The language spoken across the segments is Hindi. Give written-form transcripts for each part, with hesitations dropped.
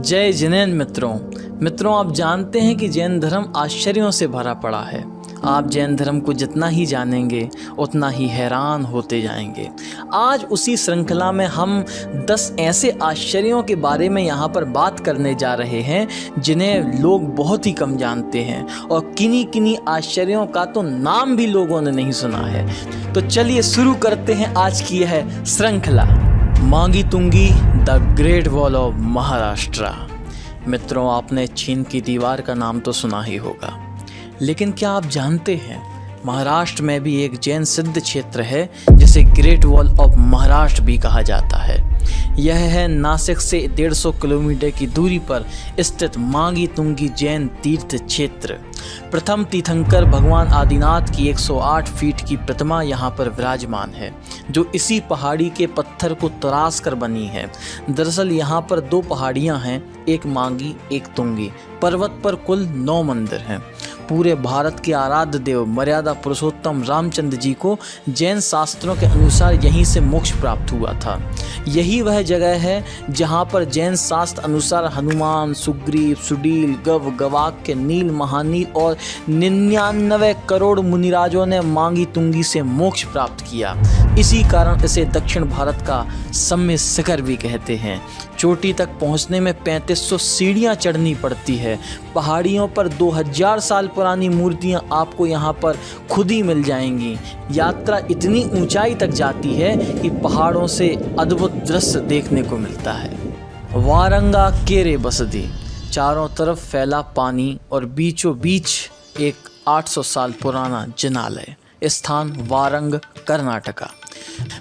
जय जिनेन मित्रों, आप जानते हैं कि जैन धर्म आश्चर्यों से भरा पड़ा है। आप जैन धर्म को जितना ही जानेंगे उतना ही हैरान होते जाएंगे। आज उसी श्रृंखला में हम 10 ऐसे आश्चर्यों के बारे में यहाँ पर बात करने जा रहे हैं जिन्हें लोग बहुत ही कम जानते हैं, और किन्हीं आश्चर्यों का तो नाम भी लोगों ने नहीं सुना है। तो चलिए शुरू करते हैं आज की यह श्रृंखला। Mangi Tungi the great wall of Maharashtra. मित्रों, आपने चीन की दीवार का नाम तो सुना ही होगा, लेकिन क्या आप जानते हैं महाराष्ट्र में भी एक जैन सिद्ध क्षेत्र है जिसे ग्रेट वॉल ऑफ महाराष्ट्र भी कहा जाता है। यह है नासिक से 150 किलोमीटर की दूरी पर स्थित मांगी तुंगी जैन तीर्थ क्षेत्र। प्रथम तीर्थंकर भगवान आदिनाथ की 108 फीट की प्रतिमा यहाँ पर विराजमान है, जो इसी पहाड़ी के पत्थर को तराश कर बनी है। दरअसल यहाँ पर 2 पहाड़ियाँ हैं, एक मांगी एक तुंगी। पर्वत पर कुल 9 मंदिर हैं। पूरे भारत के आराध्य देव मर्यादा पुरुषोत्तम रामचंद्र जी को जैन शास्त्रों के अनुसार यहीं से मोक्ष प्राप्त हुआ था। यही वह जगह है जहाँ पर जैन शास्त्र अनुसार हनुमान, सुग्रीव, सुडील, गव, गवाक्य, नील, महानील और 99 करोड़ मुनिराजों ने मांगी तुंगी से मोक्ष प्राप्त किया। इसी कारण इसे दक्षिण भारत का सम्य शिखर भी कहते हैं। चोटी तक पहुंचने में 3500 सीढ़ियां चढ़नी पड़ती है। पहाड़ियों पर 2000 साल पुरानी मूर्तियां आपको यहां पर खुद ही मिल जाएंगी। यात्रा इतनी ऊंचाई तक जाती है कि पहाड़ों से अद्भुत दृश्य देखने को मिलता है। वारंगा केरे बसदी, चारों तरफ फैला पानी और बीचों बीच एक 800 साल पुराना जिनालय। स्थान वारंग, कर्नाटका।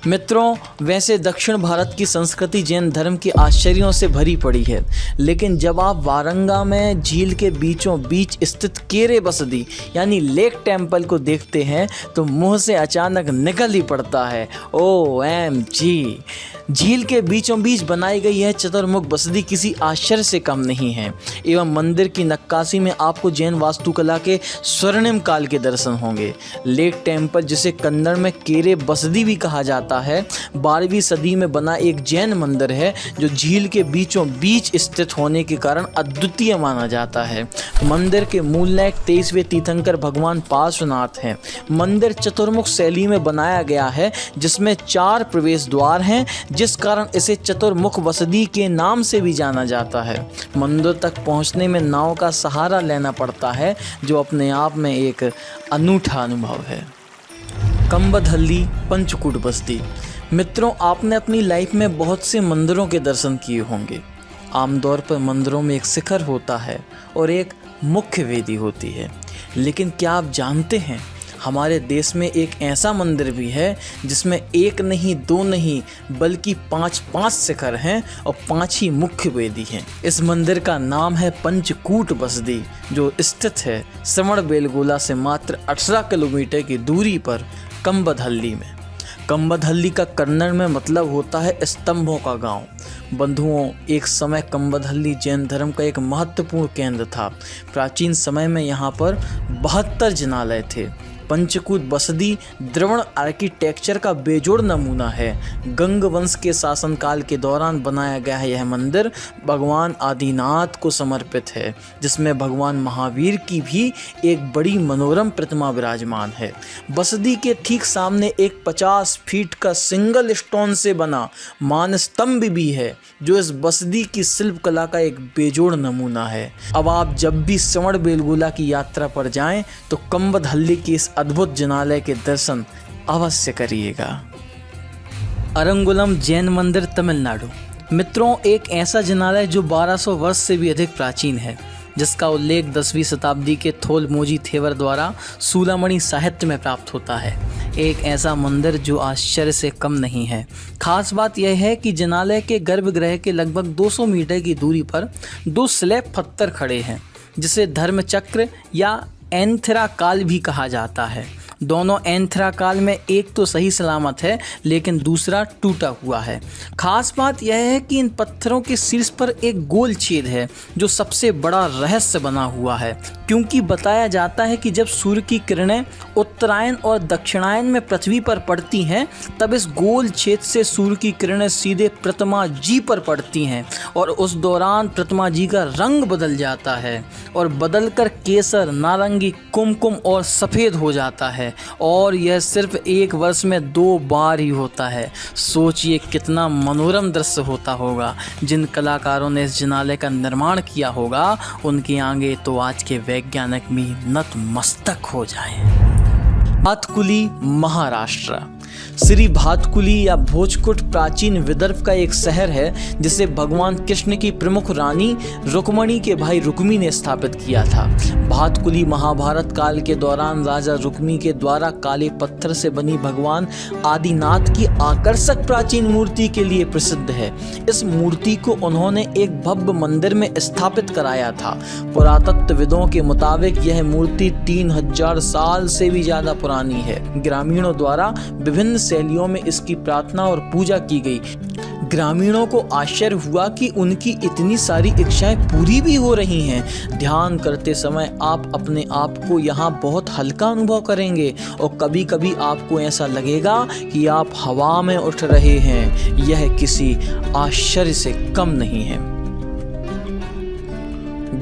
मित्रों, वैसे दक्षिण भारत की संस्कृति जैन धर्म के आश्चर्यों से भरी पड़ी है, लेकिन जब आप वारंगा में झील के बीचों बीच स्थित केरे बसदी यानी लेक टेम्पल को देखते हैं तो मुंह से अचानक निकल ही पड़ता है OMG। झील के बीचों बीच बनाई गई यह चतुर्मुख बसदी किसी आश्चर्य से कम नहीं है, एवं मंदिर की नक्काशी में आपको जैन वास्तुकला के स्वर्णिम काल के दर्शन होंगे। लेक टेम्पल, जिसे कन्नड़ में केरे बसदी भी कहा जाता है, 12वीं सदी में बना एक जैन मंदिर है जो झील के बीचों बीच स्थित होने के कारण अद्वितीय माना जाता है। मंदिर के मूल नायक 23वें तीर्थंकर भगवान पार्श्वनाथ हैं। मंदिर चतुर्मुख शैली में बनाया गया है, जिसमें 4 प्रवेश द्वार हैं, जिस कारण इसे चतुर्मुख बसदी के नाम से भी जाना जाता है। मंदिर तक पहुंचने में नाव का सहारा लेना पड़ता है, जो अपने आप में एक अनूठा अनुभव है। कंबदहल्ली पंचकूट बस्ती। मित्रों, आपने अपनी लाइफ में बहुत से मंदिरों के दर्शन किए होंगे। आमतौर पर मंदिरों में एक शिखर होता है और एक मुख्य वेदी होती है, लेकिन क्या आप जानते हैं हमारे देश में एक ऐसा मंदिर भी है जिसमें 1 नहीं 2 नहीं बल्कि 5 शिखर हैं और 5 ही मुख्य वेदी हैं। इस मंदिर का नाम है पंचकूट बसदी, जो स्थित है श्रवणबेलगोला से मात्र 18 किलोमीटर की दूरी पर कंबदहल्ली में। कंबदहल्ली का कन्नड़ में मतलब होता है स्तंभों का गांव। बंधुओं, एक समय कंबदहल्ली जैन धर्म का एक महत्वपूर्ण केंद्र था। प्राचीन समय में यहाँ पर 72 जिनालय थे। पंचकूट बसदी द्रविड़ आर्किटेक्चर का बेजोड़ नमूना है। गंग वंश के शासनकाल के दौरान बनाया गया है यह मंदिर भगवान आदिनाथ को समर्पित है, जिसमें भगवान महावीर की भी एक बड़ी मनोरम प्रतिमा विराजमान है। बसदी के ठीक सामने एक 50 फीट का सिंगल स्टोन से बना मानस्तंभ भी है, जो इस बसदी की शिल्पकला का एक बेजोड़ नमूना है। अब आप जब भी श्रवणबेलगोला की यात्रा पर जाएं तो कंबदहल्ली की इस अद्भुत जिनालय के दर्शन अवश्य करिएगा। अरंगुलम जैन मंदिर, तमिलनाडु। मित्रों, एक ऐसा जिनालय जो 1200 वर्ष से भी अधिक प्राचीन है, जिसका उल्लेख 10वीं शताब्दी के थोलमोजी थेवर द्वारा सूलामणि साहित्य में प्राप्त होता है। एक ऐसा मंदिर जो आश्चर्य से कम नहीं है। खास बात यह है कि जिनालय के गर्भगृह के लगभग 200 मीटर की दूरी पर 2 स्लैब पत्थर खड़े हैं, जिसे धर्मचक्र या एंथरा काल भी कहा जाता है। दोनों एंथरा काल में एक तो सही सलामत है लेकिन दूसरा टूटा हुआ है। खास बात यह है कि इन पत्थरों के शीर्ष पर एक गोल छेद है जो सबसे बड़ा रहस्य बना हुआ है, क्योंकि बताया जाता है कि जब सूर्य की किरणें उत्तरायण और दक्षिणायन में पृथ्वी पर पड़ती हैं तब इस गोल छेद से सूर्य की किरणें सीधे प्रतिमा जी पर पड़ती हैं और उस दौरान प्रतिमा जी का रंग बदल जाता है और बदलकर केसर, नारंगी, कुमकुम और सफ़ेद हो जाता है और यह सिर्फ एक वर्ष में 2 बार ही होता है। सोचिए कितना मनोरम दृश्य होता होगा। जिन कलाकारों ने इस जिनालय का निर्माण किया होगा उनके आगे तो आज के वैज्ञानिक भी नतमस्तक हो जाएं। भातकुली, महाराष्ट्र। श्री भातकुली या भोजकुट प्राचीन विदर्भ का एक शहर है जिसे भगवान कृष्ण की प्रमुख रानी रुक्मिणी के भाई रुक्मी ने स्थापित किया था। भातकुली महाभारत काल के दौरान राजा रुक्मी के द्वारा काले पत्थर से बनी भगवान आदिनाथ की आकर्षक प्राचीन मूर्ति के लिए प्रसिद्ध है। इस मूर्ति को उन्होंने एक भव्य मंदिर में स्थापित कराया था। पुरातत्वविदों के मुताबिक यह मूर्ति 3000 साल से भी ज्यादा पुरानी है। ग्रामीणों द्वारा विभिन्न शैलियों में इसकी प्रार्थना और पूजा की गई। ग्रामीणों को आश्चर्य हुआ कि उनकी इतनी सारी इच्छाएं पूरी भी हो रही हैं। ध्यान करते समय आप अपने आप को यहाँ बहुत हल्का अनुभव करेंगे और कभी कभी आपको ऐसा लगेगा कि आप हवा में उठ रहे हैं। यह किसी आश्चर्य से कम नहीं है।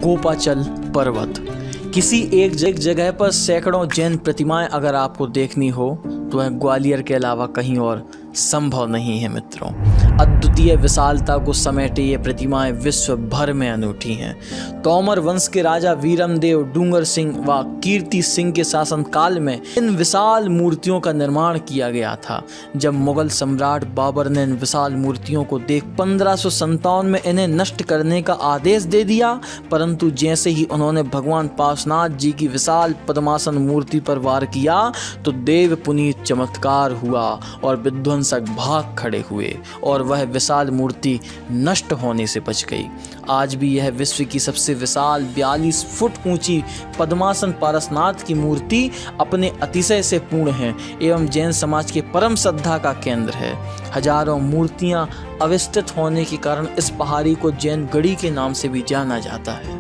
गोपाचल पर्वत। किसी एक जगह पर सैकड़ों जैन प्रतिमाएं अगर आपको देखनी हो तो वह ग्वालियर के अलावा कहीं और संभव नहीं है मित्रों। अद्वितीय विशालता को समेटे ये प्रतिमाएं विश्व भर में अनूठी हैं। तोमर वंश के राजा वीरमदेव, डूंगर सिंह व कीर्ति सिंह के शासनकाल में इन विशाल मूर्तियों का निर्माण किया गया था। जब मुगल सम्राट बाबर ने इन विशाल मूर्तियों को देख 1557 में इन्हें नष्ट करने का आदेश दे दिया, परंतु जैसे ही उन्होंने भगवान पार्श्वनाथ जी की विशाल पद्मासन मूर्ति पर वार किया तो देव पुनीत चमत्कार हुआ और विध्वंसक भाग खड़े हुए और वह विशाल मूर्ति नष्ट होने से बच गई। आज भी यह विश्व की सबसे विशाल 42 फुट ऊंची पद्मासन पारसनाथ की मूर्ति अपने अतिशय से पूर्ण है एवं जैन समाज के परम श्रद्धा का केंद्र है। हजारों मूर्तियां अवस्थित होने के कारण इस पहाड़ी को जैन गढ़ी के नाम से भी जाना जाता है।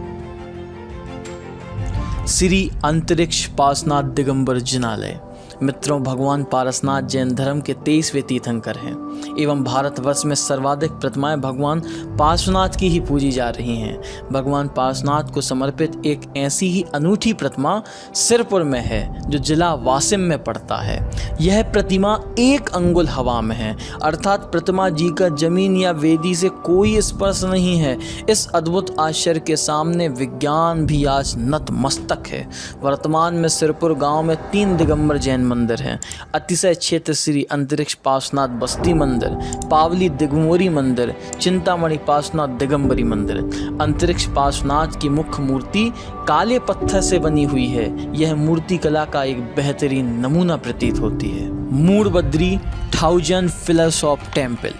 श्री अंतरिक्ष पार्श्वनाथ दिगंबर जिनालय। मित्रों, भगवान पारसनाथ जैन धर्म के 23वें तीर्थंकर हैं एवं भारतवर्ष में सर्वाधिक प्रतिमाएं भगवान पार्श्वनाथ की ही पूजी जा रही हैं। भगवान पार्श्वनाथ को समर्पित एक ऐसी ही अनूठी प्रतिमा सिरपुर में है जो जिला वासिम में पड़ता है। यह प्रतिमा 1 अंगुल हवा में है, अर्थात प्रतिमा जी का जमीन या वेदी से कोई स्पर्श नहीं है। इस अद्भुत आश्चर्य के सामने विज्ञान भी आज नतमस्तक है। वर्तमान में सिरपुर गांव में 3 दिगंबर जैन मंदिर हैं। अतिशय क्षेत्र श्री अंतरिक्ष पार्श्वनाथ बस्ती मंदिर, पावली दिगंबरी मंदिर, चिंतामणि पार्श्वनाथ दिगंबरी मंदिर। अंतरिक्ष पार्श्वनाथ की मुख्य मूर्ति काले पत्थर से बनी हुई है। यह मूर्ति कला का एक बेहतरीन नमूना प्रतीत होती है। मूड़बद्री 1000 पिलर्स ऑफ टेम्पल।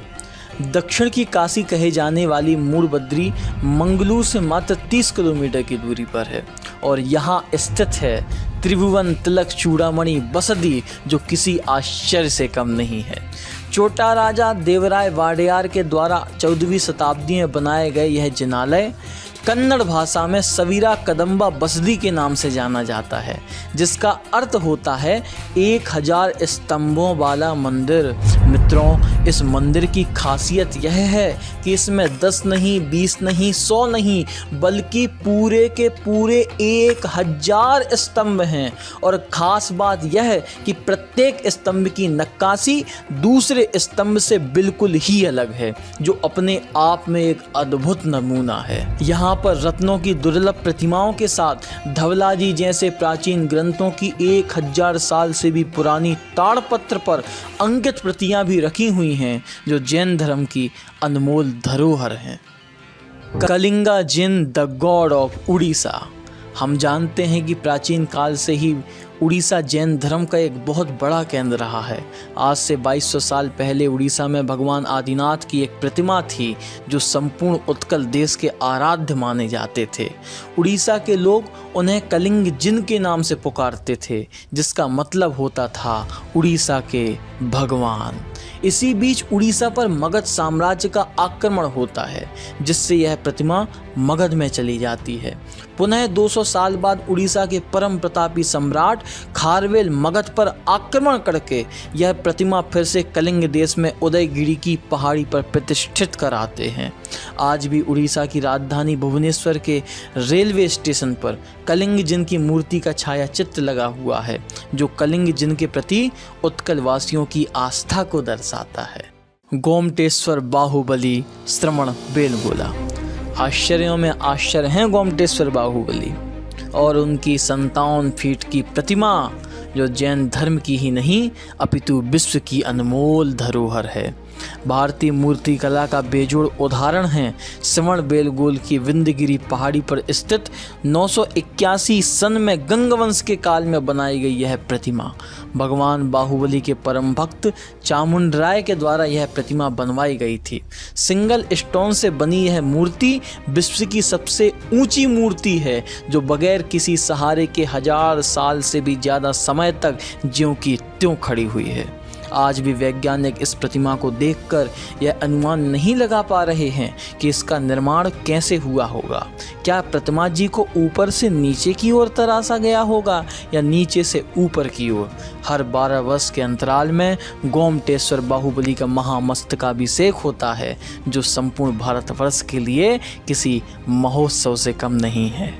दक्षिण की काशी कहे जाने वाली मूड़बद्री मंगलूर से मात्र 30 किलोमीटर की दूरी पर है और यहाँ स्थित है त्रिभुवन तिलक चूड़ामणि बसदी, जो किसी आश्चर्य से कम नहीं है। छोटा राजा देवराय वाडेयार के द्वारा 14वीं शताब्दी में बनाए गए यह जिनालय कन्नड़ भाषा में सवीरा कदम्बा बसदी के नाम से जाना जाता है, जिसका अर्थ होता है 1000 स्तंभों वाला मंदिर। मित्रों, इस मंदिर की खासियत यह है कि इसमें 10 नहीं, 20 नहीं, 100 नहीं, बल्कि पूरे के पूरे 1000 स्तंभ हैं। और ख़ास बात यह है कि प्रत्येक स्तंभ की नक्काशी दूसरे स्तंभ से बिल्कुल ही अलग है, जो अपने आप में एक अद्भुत नमूना है। यहाँ पर रत्नों की दुर्लभ प्रतिमाओं के साथ धवलाजी जैसे प्राचीन ग्रंथों की 1000 साल से भी पुरानी ताड़पत्र पर अंकित प्रतियां भी रखी हुई हैं, जो जैन धर्म की अनमोल धरोहर हैं। कलिंगा जिन द गॉड ऑफ उड़ीसा। हम जानते हैं कि प्राचीन काल से ही उड़ीसा जैन धर्म का एक बहुत बड़ा केंद्र रहा है। आज से 2200 साल पहले उड़ीसा में भगवान आदिनाथ की एक प्रतिमा थी जो संपूर्ण उत्कल देश के आराध्य माने जाते थे। उड़ीसा के लोग उन्हें कलिंग जिन के नाम से पुकारते थे, जिसका मतलब होता था उड़ीसा के भगवान। इसी बीच उड़ीसा पर मगध साम्राज्य का आक्रमण होता है, जिससे यह प्रतिमा मगध में चली जाती है। पुनः 200 साल बाद उड़ीसा के परम प्रतापी सम्राट खारवेल मगध पर आक्रमण करके यह प्रतिमा फिर से कलिंग देश में उदयगिरी की पहाड़ी पर प्रतिष्ठित कराते हैं। आज भी उड़ीसा की राजधानी भुवनेश्वर के रेलवे स्टेशन पर कलिंग जिन की मूर्ति का छाया चित्र लगा हुआ है, जो कलिंग जिन के प्रति उत्कल वासियों की आस्था को दर्शाता है। गोमटेश्वर बाहुबली श्रवण बेलगोला। आश्चर्यों में आश्चर्य हैं गोमटेश्वर बाहुबली और उनकी 57 फीट की प्रतिमा, जो जैन धर्म की ही नहीं अपितु विश्व की अनमोल धरोहर है। भारतीय मूर्ति कला का बेजोड़ उदाहरण है श्रवण बेलगोल की विंध्यगिरी पहाड़ी पर स्थित 981 सन में गंगवंश के काल में बनाई गई यह प्रतिमा। भगवान बाहुबली के परम भक्त चामुंडराय के द्वारा यह प्रतिमा बनवाई गई थी। सिंगल स्टोन से बनी यह मूर्ति विश्व की सबसे ऊंची मूर्ति है, जो बगैर किसी सहारे के 1000 साल से भी ज़्यादा समय तक ज्यों की त्यों खड़ी हुई है। आज भी वैज्ञानिक इस प्रतिमा को देखकर यह अनुमान नहीं लगा पा रहे हैं कि इसका निर्माण कैसे हुआ होगा। क्या प्रतिमा जी को ऊपर से नीचे की ओर तराशा गया होगा या नीचे से ऊपर की ओर। हर 12 वर्ष के अंतराल में गोमटेश्वर बाहुबली का महामस्तकाभिषेक होता है, जो संपूर्ण भारतवर्ष के लिए किसी महोत्सव से कम नहीं है।